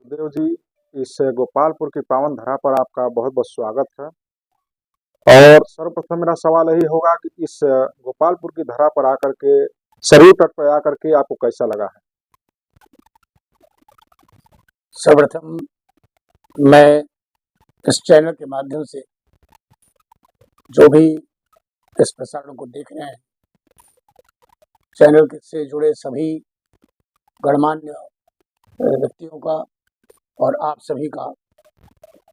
देव जी, इस गोपालपुर की पावन धरा पर आपका बहुत बहुत स्वागत है। और सर्वप्रथम मेरा सवाल यही होगा कि इस गोपालपुर की धरा पर आकर के, सरयू तट पर आकर के आपको कैसा लगा है? सर्वप्रथम मैं इस चैनल के माध्यम से जो भी इस प्रसारण को देख रहे हैं, चैनल से जुड़े सभी गणमान्य व्यक्तियों का और आप सभी का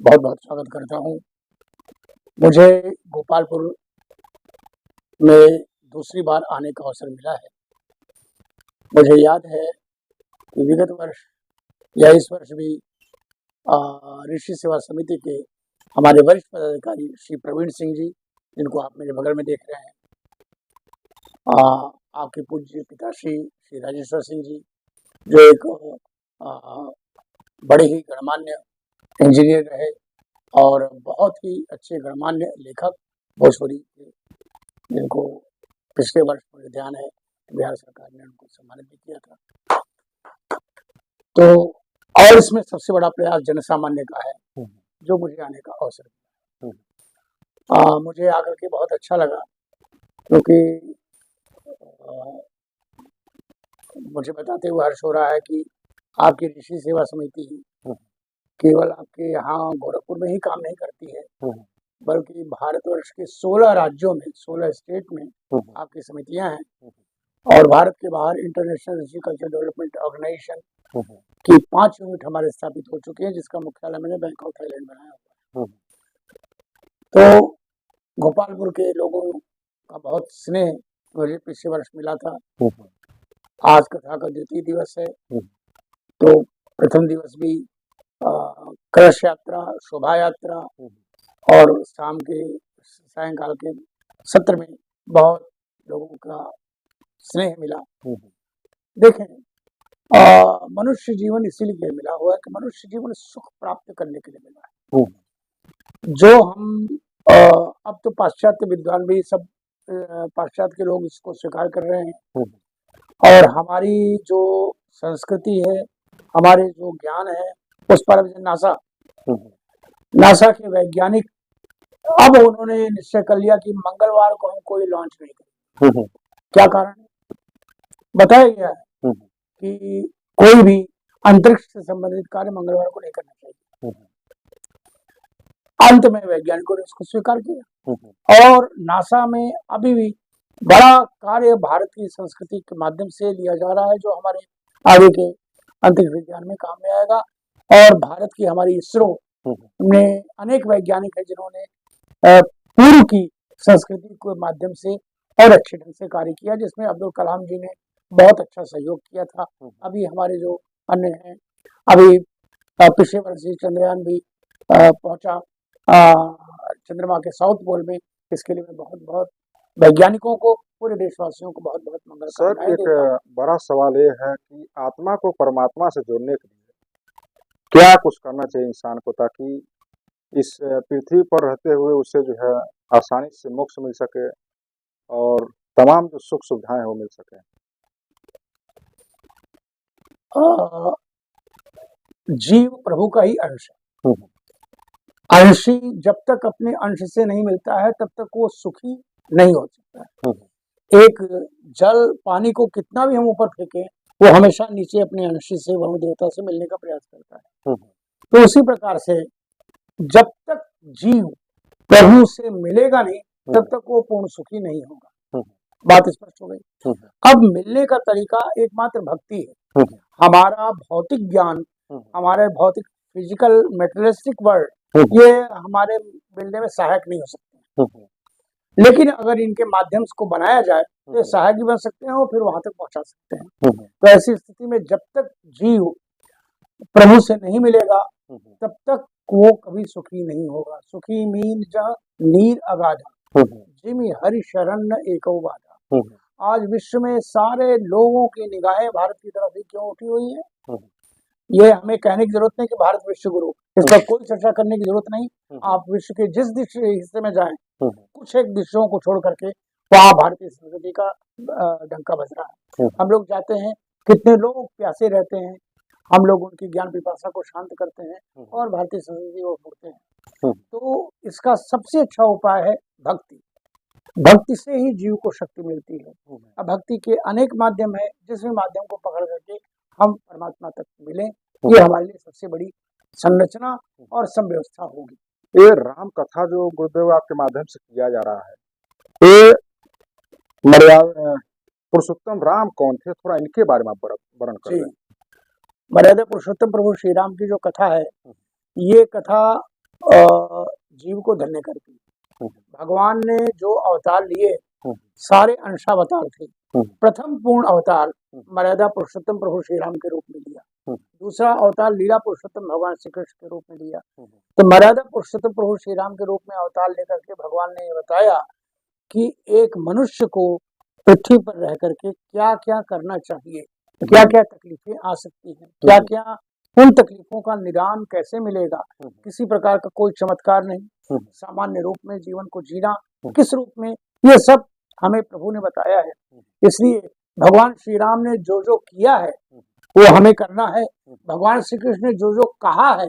बहुत बहुत स्वागत करता हूं। मुझे गोपालपुर में दूसरी बार आने का अवसर मिला है। मुझे याद है कि विगत वर्ष या इस वर्ष भी ऋषि सेवा समिति के हमारे वरिष्ठ पदाधिकारी श्री प्रवीण सिंह जी, जिनको आप मेरे बगल में देख रहे हैं, आपके पूज्य पिताश्री श्री राजेश्वर सिंह जी, जो एक बड़े ही गणमान्य इंजीनियर रहे और बहुत ही अच्छे गणमान्य लेखक भोजपुरी के, जिनको पिछले वर्ष मुझे ध्यान है बिहार सरकार ने उनको सम्मानित भी किया था। तो और इसमें सबसे बड़ा प्रयास जनसामान्य का है, जो मुझे आने का अवसर मिला। मुझे आकर के बहुत अच्छा लगा, क्योंकि मुझे बताते हुए हर्ष हो रहा है कि आपकी ऋषि सेवा समिति केवल आपके यहाँ गोरखपुर में ही काम नहीं करती है, बल्कि भारतवर्ष के 16 राज्यों में, 16 स्टेट में आपकी समितियां हैं। और भारत के बाहर इंटरनेशनल एग्रीकल्चर डेवलपमेंट ऑर्गेनाइजेशन की 5 यूनिट हमारे स्थापित हो चुके हैं, जिसका मुख्यालय मैंने बैंकॉक थाईलैंड बनाया हुआ है। तो गोपालपुर के लोगों का बहुत स्नेह मुझे पिछले वर्ष मिला था। आज कथा का द्वितीय दिवस है, तो प्रथम दिवस भी कलश यात्रा, शोभा यात्रा और शाम के सायंकाल के सत्र में बहुत लोगों का स्नेह मिला। देखें, मनुष्य जीवन इसीलिए मिला हुआ है कि मनुष्य जीवन सुख प्राप्त करने के लिए मिला है। जो हम अब तो पाश्चात्य विद्वान भी सब पाश्चात्य के लोग इसको स्वीकार कर रहे हैं, और हमारी जो संस्कृति है, हमारे जो ज्ञान है, उस पर नासा के वैज्ञानिक अब उन्होंने निश्चय कर लिया कि मंगलवार को हम कोई लॉन्च नहीं करेंगे। क्या कारण है? बताया गया है कि कोई भी अंतरिक्ष से संबंधित कार्य मंगलवार को नहीं करना चाहिए। अंत में वैज्ञानिकों ने इसको स्वीकार किया, और नासा में अभी भी बड़ा कार्य भारत की संस्कृति के माध्यम से लिया जा रहा है, जो हमारे आगे के अंतरिक्ष विज्ञान में काम में आएगा। और भारत की हमारी इसरो में अनेक वैज्ञानिक है जिन्होंने पूर्व की संस्कृति के माध्यम से और अच्छे ढंग से कार्य किया, जिसमें अब्दुल कलाम जी ने बहुत अच्छा सहयोग किया था। अभी हमारे जो अन्य हैं, अभी पिछले वर्ष चंद्रयान भी पहुंचा चंद्रमा के साउथ पोल में। इसके लिए मैं बहुत बहुत वैज्ञानिकों को, पूरे देशवासियों को बहुत बहुत मंगल। सर, एक बड़ा सवाल ये है कि आत्मा को परमात्मा से जोड़ने के लिए क्या कुछ करना चाहिए इंसान को, ताकि इस पृथ्वी पर रहते हुए उसे जो है आसानी से मोक्ष मिल सके और तमाम जो सुख सुविधाएं हैं वो मिल सके? जीव प्रभु का ही अंश है। अंशी जब तक अपने अंश से नहीं मिलता है, तब तक वो सुखी नहीं हो सकता है। एक जल पानी को कितना भी हम ऊपर फेंकें, वो हमेशा नीचे अपने अंश से, वरुण देवता से मिलने का प्रयास करता है। तो उसी प्रकार से जब तक जीव प्रभु से मिलेगा नहीं, तब तक वो पूर्ण सुखी नहीं होगा। बात स्पष्ट हो गई। अब मिलने का तरीका एकमात्र भक्ति है। हमारा भौतिक ज्ञान, हमारे भौतिक फिजिकल मेटेरियलिस्टिक वर्ल्ड, ये हमारे मिलने में सहायक नहीं हो सकते। लेकिन अगर इनके माध्यम को बनाया जाए तो ये सहायक भी बन सकते हैं और फिर वहां तक पहुंचा सकते हैं। तो ऐसी स्थिति में जब तक जीव प्रभु से नहीं मिलेगा, तब तक वो कभी सुखी नहीं होगा। सुखी मीन जहाँ नीर अगाधा, जिमी हरि शरण एको बाधा। आज विश्व में सारे लोगों की निगाहें भारत की तरफ ही क्यों उठी हुई है? ये हमें कहने की जरूरत नहीं कि भारत विश्व गुरु, इस पर कोई चर्चा करने की जरूरत नहीं। आप विश्व के जिस हिस्से में जाएं, कुछ एक देशों को छोड़ करके वहाँ भारतीय संस्कृति का डंका बज रहा है। हम लोग जाते हैं, कितने लोग प्यासे रहते हैं, हम लोग उनकी ज्ञान पिपासा को शांत करते हैं और भारतीय संस्कृति को जोड़ते हैं। तो इसका सबसे अच्छा उपाय है भक्ति। भक्ति से ही जीव को शक्ति मिलती है। अब भक्ति के अनेक माध्यम है, जिस भी माध्यम को पकड़ करके हम परमात्मा तक मिलें, ये हमारे लिए सबसे बड़ी संरचना और संव्यवस्था होगी। ये राम कथा जो गुरुदेव आपके माध्यम से किया जा रहा है, ये मर्यादा पुरुषोत्तम राम कौन थे, थोड़ा इनके बारे में आप वर्णन कर दें। मर्यादा पुरुषोत्तम प्रभु श्री राम की जो कथा है, ये कथा जीव को धन्य करती है। भगवान ने जो अवतार लिए सारे अंशावतार थे। प्रथम पूर्ण अवतार मर्यादा पुरुषोत्तम प्रभु श्री राम के रूप में लिया, दूसरा अवतार लीला पुरुषोत्तम भगवान श्री कृष्ण के रूप में लिया। तो मर्यादा पुरुषोत्तम प्रभु श्री राम के रूप में अवतार लेकर के भगवान ने ये बताया कि एक मनुष्य को पृथ्वी पर रह करके क्या क्या करना चाहिए, क्या क्या तकलीफें आ सकती हैं, क्या क्या उन तकलीफों का निदान कैसे मिलेगा, किसी प्रकार का कोई चमत्कार नहीं, सामान्य रूप में जीवन को जीना किस रूप में, ये सब हमें प्रभु ने बताया है। इसलिए भगवान श्री राम ने जो जो किया है वो हमें करना है, भगवान श्री कृष्ण ने जो जो कहा है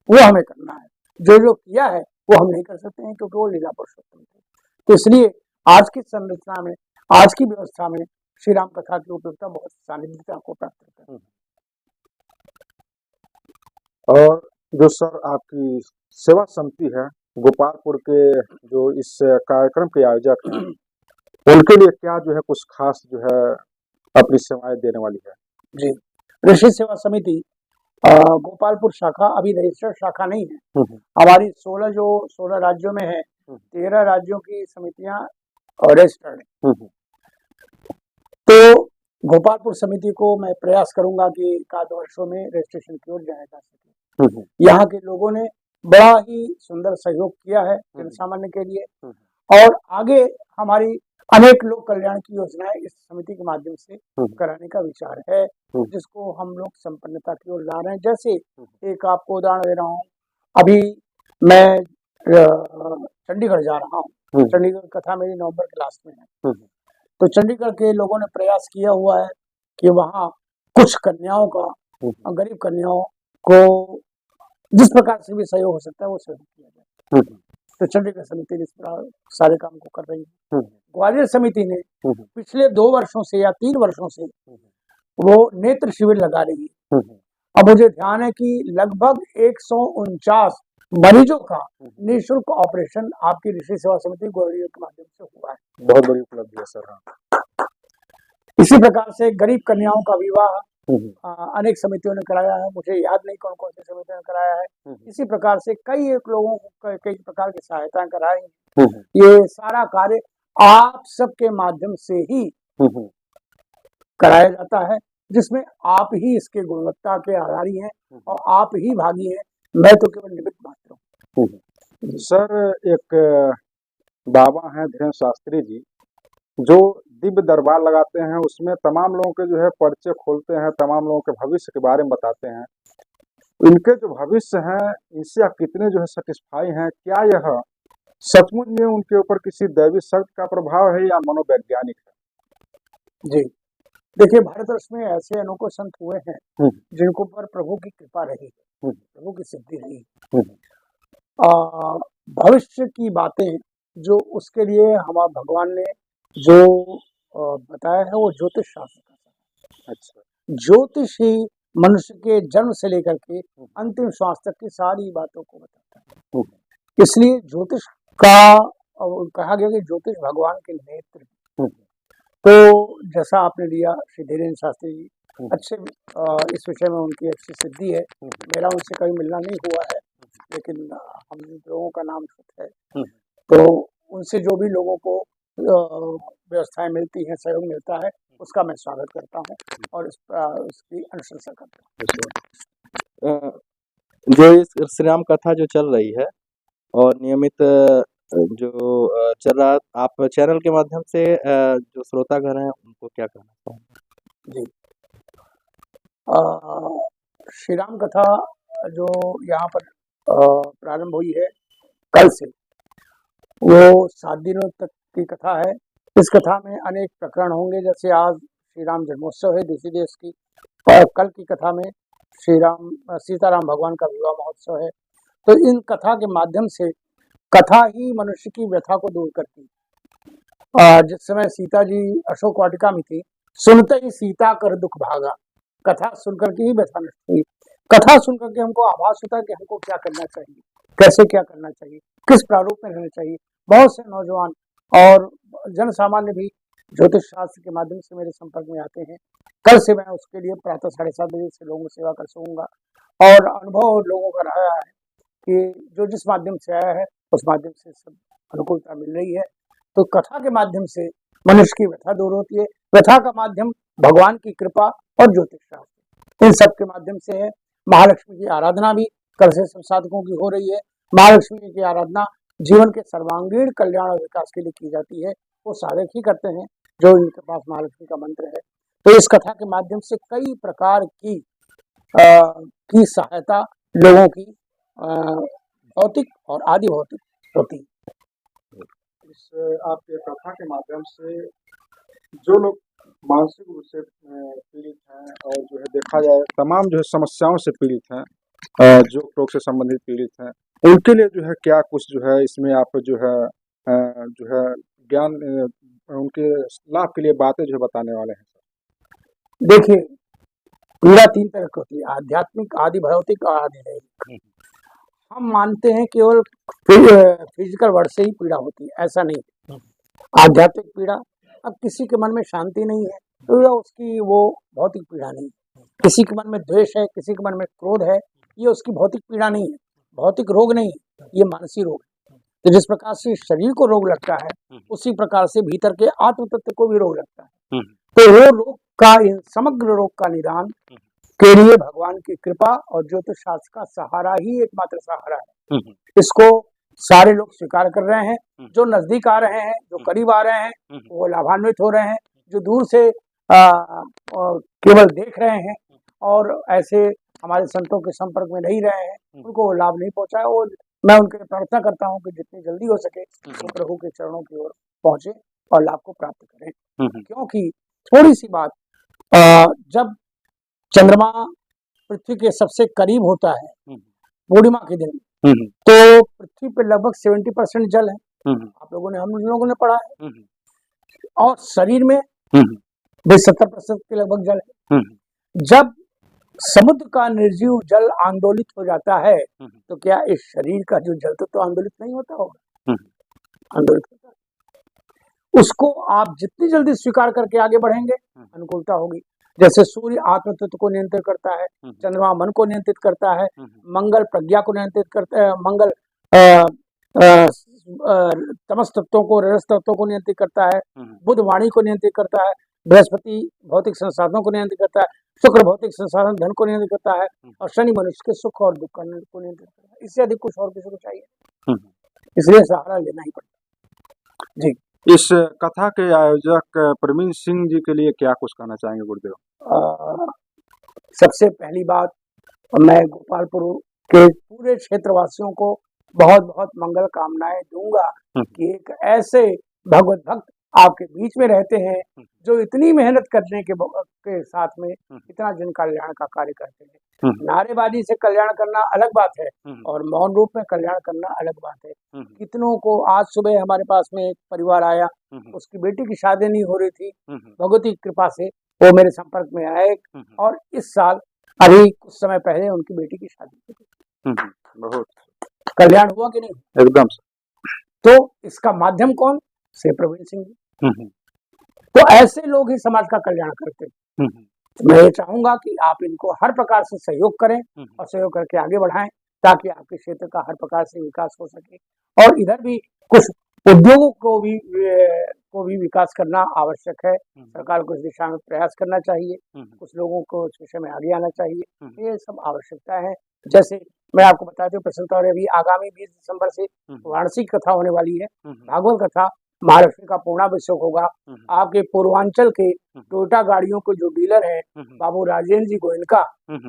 वो हमें करना है, जो जो किया है वो हम नहीं कर सकते हैं क्योंकि वो लीला पुरुषोत्तम थे। तो इसलिए आज की संरचना में, आज की व्यवस्था में श्री राम कथा की उपयोगिता बहुत सानिध्यता को प्राप्त करता है। और जो सर आपकी सेवा समिति है गोपालपुर के, जो इस कार्यक्रम के आयोजक हैं, उनके लिए क्या जो है कुछ खास जो है अपनी सेवाएं देने वाली है? जी, ऋषि सेवा समिति गोपालपुर शाखा अभी रजिस्टर्ड शाखा नहीं है। हमारी 16 राज्यों में है, 13 राज्यों की समितियां रजिस्टर्ड है। तो गोपालपुर समिति को मैं प्रयास करूंगा कि एकाध वर्षों में रजिस्ट्रेशन की ओर जाया जा सके। यहाँ के लोगों ने बड़ा ही सुंदर सहयोग किया है जन सामान्य के लिए, और आगे हमारी अनेक लोक कल्याण की योजनाएं इस समिति के माध्यम से कराने का विचार है, जिसको हम लोग संपन्नता की ओर ला रहे हैं। जैसे एक आपको उदाहरण दे रहा हूँ, अभी मैं चंडीगढ़ जा रहा हूँ। चंडीगढ़ कथा मेरी नवंबर के लास्ट में है। तो चंडीगढ़ के लोगों ने प्रयास किया हुआ है कि वहाँ कुछ कन्याओं का, गरीब कन्याओं को जिस प्रकार से भी सहयोग हो सकता है वो सहयोग किया जाए। तो चंडीगढ़ समिति इस सारे काम को कर रही है। ग्वालियर समिति ने पिछले 2 वर्षों से या 3 वर्षों से वो नेत्र शिविर लगा रही है। अब मुझे ध्यान है कि लगभग 149 मरीजों का निःशुल्क ऑपरेशन आपकी ऋषि सेवा समिति ग्वालियर के माध्यम से हुआ है। बहुत बड़ी उपलब्धि है सर। इसी प्रकार से गरीब कन्याओं का विवाह अनेक समितियों ने कराया है, मुझे याद नहीं कौन कौन सी समितियों ने कराया है। इसी प्रकार से कई एक लोगों को कई प्रकार की सहायता कराई। ये सारा कार्य आप सबके माध्यम से ही कराया जाता है, जिसमें आप ही इसके गुणवत्ता के आधारी हैं और आप ही भागी हैं, मैं तो केवल निमित्त मात्र हूँ। सर एक बाबा हैं धीरेन्द्र शास्त्री जी, जो दिव्य दरबार लगाते हैं, उसमें तमाम लोगों के जो है परिचय खोलते हैं, तमाम लोगों के भविष्य के बारे में बताते हैं। इनके जो भविष्य हैं, इनसे आप कितने जो है सेटिस्फाई हैं? क्या यह सचमुच में उनके ऊपर किसी दैवी शक्ति का प्रभाव है या मनोवैज्ञानिक है? जी देखिए, भारतवर्ष में ऐसे अनोखे संत हुए हैं जिनको पर प्रभु की कृपा रही, प्रभु की सिद्धि रही। भविष्य की बातें जो उसके लिए हमारे भगवान ने जो बताया है वो ज्योतिष शास्त्र का। अच्छा, ज्योतिष ही मनुष्य के जन्म से लेकर के अंतिम श्वास तक की सारी बातों को बताता है। इसलिए ज्योतिष का कहा गया कि ज्योतिष भगवान के नेत्र। तो जैसा आपने लिया श्री धीरेन्द्र शास्त्री जी, अच्छे इस विषय में उनकी अच्छी सिद्धि है। मेरा उनसे कभी मिलना नहीं हुआ है, लेकिन हम लोगों का नाम है, तो उनसे जो भी लोगों को व्यवस्थाएं मिलती हैं, सहयोग मिलता है, उसका मैं स्वागत करता हूं और उसकी अनुशंसा करता हूं। जो इस श्री राम कथा जो चल रही है और नियमित जो चल रहा, आप चैनल के माध्यम से जो श्रोतागण हैं उनको क्या कहना चाहेंगे? जी, श्री राम कथा जो यहाँ पर प्रारंभ हुई है कल से, वो 7 दिनों तक की कथा है। इस कथा में अनेक प्रकरण होंगे, जैसे आज श्री राम जन्मोत्सव है दूसरे देश की, और कल की कथा में सीताराम भगवान का विवाह महोत्सव है। तो इन कथा के माध्यम से कथा ही मनुष्य की व्यथा को दूर करती है। जिस समय सीता जी अशोक वाटिका में थी, सुनते ही सीता कर दुख भागा, कथा सुनकर के ही व्यथा नष्ट हुई। कथा सुनकर के हमको आभास होता है कि हमको क्या करना चाहिए, कैसे क्या करना चाहिए, किस प्रारूप में रहना चाहिए। बहुत से नौजवान और जन सामान्य भी ज्योतिष शास्त्र के माध्यम से मेरे संपर्क में आते हैं। कल से मैं उसके लिए प्रातः 7:30 बजे से लोगों की सेवा कर सकूंगा, और अनुभव लोगों का रहा है कि जो जिस माध्यम से आया है उस माध्यम से सब अनुकूलता मिल रही है। तो कथा के माध्यम से मनुष्य की व्यथा दूर होती है। व्यथा का माध्यम भगवान की कृपा और ज्योतिष शास्त्र, इन सब के माध्यम से है। महालक्ष्मी की आराधना भी कल से सब साधकों की हो रही है। महालक्ष्मी की आराधना जीवन के सर्वांगीण कल्याण और विकास के लिए की जाती है। वो साधक ही करते हैं जो इनके पास महालक्ष्मी का मंत्र है। तो इस कथा के माध्यम से कई प्रकार की सहायता लोगों की भौतिक और आदि भौतिक होती है। इस आपके कथा के माध्यम से जो लोग मानसिक रूप से पीड़ित हैं और जो है देखा जाए तमाम जो है समस्याओं से पीड़ित हैं, जो रोग से संबंधित पीड़ित हैं, उनके लिए जो है क्या कुछ जो है इसमें आप जो है ज्ञान उनके लाभ के लिए बातें जो है बताने वाले हैं? देखिए, पीड़ा 3 तरह की होती है, आध्यात्मिक, आदि भौतिक और आदि दैहिक। हम मानते हैं केवल फिजिकल वर्ड से ही पीड़ा होती है, ऐसा नहीं। आध्यात्मिक पीड़ा, अब किसी के मन में शांति नहीं है तो उसकी वो भौतिक पीड़ा नहीं है। किसी के मन में द्वेष है, किसी के मन में क्रोध है, ये उसकी भौतिक पीड़ा नहीं है, भौतिक रोग नहीं, ये मानसिक रोग है। तो जिस प्रकार से शरीर को रोग लगता है, उसी प्रकार से भीतर के आत्म तत्व को भी रोग लगता है। तो वो रोग का, समग्र रोग का निदान के लिए भगवान की कृपा और ज्योतिष शास्त्र का सहारा ही एकमात्र सहारा है। इसको सारे लोग स्वीकार कर रहे हैं। जो नजदीक आ रहे हैं, जो करीब आ रहे हैं, वो लाभान्वित हो रहे हैं। जो दूर से केवल देख रहे हैं और ऐसे हमारे संतों के संपर्क में नहीं रहे हैं, उनको वो लाभ नहीं पहुंचा है। और मैं उनके लिए प्रार्थना करता हूं कि जितनी जल्दी हो सके वो प्रभु के चरणों की ओर पहुंचे और लाभ को प्राप्त करें। क्योंकि थोड़ी सी बात, जब चंद्रमा पृथ्वी के सबसे करीब होता है पूर्णिमा के दिन, तो पृथ्वी पे लगभग 70% जल है। हम लोगों ने पढ़ा है। और शरीर में भी 70% के लगभग जल है। जब समुद्र का निर्जीव जल आंदोलित हो जाता है, तो क्या इस शरीर का जो जल तो आंदोलित नहीं होता होगा? आंदोलित होता है। उसको आप जितनी जल्दी स्वीकार करके आगे बढ़ेंगे, अनुकूलता होगी। जैसे सूर्य आत्म तत्व को नियंत्रित करता है, चंद्रमा मन को नियंत्रित करता है, मंगल प्रज्ञा को नियंत्रित करता है, मंगल तमस तत्वों को, रजस तत्वों को नियंत्रित करता है, बुध वाणी को नियंत्रित करता है, बृहस्पति भौतिक संसाधनों को नियंत्रित करता है, शुक्र भौतिक संसाधन धन को नियंत्रित करता है, और शनि मनुष्य के सुख और दुख को नियंत्रित करता है। इससे अधिक कुछ और किसी को चाहिए? इसलिए सहारा लेना ही पड़ता है। जी, इस कथा के आयोजक प्रवीण सिंह जी के लिए क्या कुछ कहना चाहेंगे गुरुदेव? सबसे पहली बात, मैं गोपालपुर के पूरे क्षेत्रवासियों को बहुत बहुत मंगल कामनाएं दूंगा कि एक ऐसे भगवत भक्त आपके बीच में रहते हैं जो इतनी मेहनत करने के साथ में इतना जन कल्याण का कार्य करते हैं। नारेबाजी से कल्याण करना अलग बात है और मौन रूप में कल्याण करना अलग बात है। कितनों को, आज सुबह हमारे पास में एक परिवार आया, उसकी बेटी की शादी नहीं हो रही थी, भगवती की कृपा से वो मेरे संपर्क में आए, और इस साल अभी कुछ समय पहले उनकी बेटी की शादी हुई। बहुत कल्याण हुआ कि नहीं? एकदम। तो इसका माध्यम कौन? से प्रवीण सिंह जी। तो ऐसे लोग ही समाज का कल्याण करते हैं। तो मैं ये चाहूंगा कि आप इनको हर प्रकार से सहयोग करें और सहयोग करके आगे बढ़ाएं, ताकि आपके क्षेत्र का हर प्रकार से विकास हो सके। और इधर भी कुछ उद्योगों को भी विकास करना आवश्यक है। सरकार को इस दिशा में प्रयास करना चाहिए, कुछ लोगों को इस विषय में आगे आना चाहिए। ये सब आवश्यकता है। जैसे मैं आपको बता दूं, प्रसन्नता और अभी आगामी 20 दिसंबर से वाराणसी कथा होने वाली है, भागवत कथा। महालक्ष्मी का पूर्णाभिषेक होगा। आपके पूर्वांचल के टोयोटा गाड़ियों के जो डीलर हैं, बाबू राजेंद्र जी गोयनका,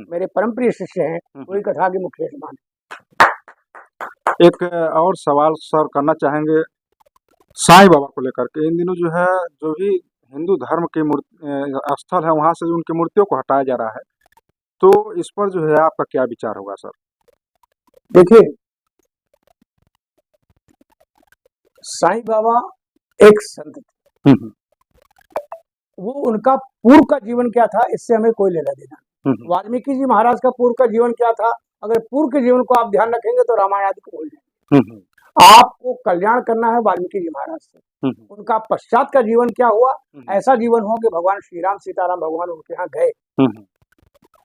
मेरे परम प्रिय शिष्य हैं, वही कथा के मुख्य यजमान है। एक और सवाल सर करना चाहेंगे साईं बाबा को लेकर के। इन दिनों जो है, जो भी हिंदू धर्म के स्थल है, वहाँ से उनकी मूर्तियों को हटाया जा रहा है। तो इस पर जो है आपका क्या विचार होगा सर? देखिए, साईं बाबा एक संत थे। हम्म, वो उनका पूर्व का जीवन क्या था, इससे हमें कोई लेना देना नहीं। हम्म, वाल्मीकि जी महाराज का पूर्व का जीवन क्या था, अगर पूर्व के जीवन को आप ध्यान रखेंगे तो रामायण आदि को भूल जाएंगे। हम्म, आपको कल्याण करना है वाल्मीकि जी महाराज से। हम्म, उनका पश्चात का जीवन क्या हुआ, हम्म, ऐसा जीवन हो कि भगवान श्री राम सीताराम भगवान उनके यहाँ गए। हम्म,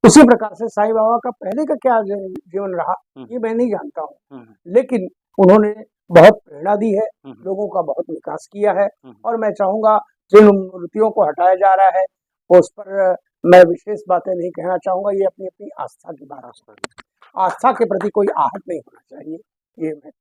उसी प्रकार से साईं बाबा का पहले का क्या जीवन रहा, ये मैं नहीं जानता हूँ, हम्म, लेकिन उन्होंने बहुत प्रेरणा दी है, हम्म, लोगों का बहुत विकास किया है। हम्म, और मैं चाहूंगा जिन मूर्तियों को हटाया जा रहा है उस पर मैं विशेष बातें नहीं कहना चाहूंगा। ये अपनी अपनी आस्था की बात है, आस्था की। आस्था के प्रति कोई आहत नहीं होना चाहिए, ये मैं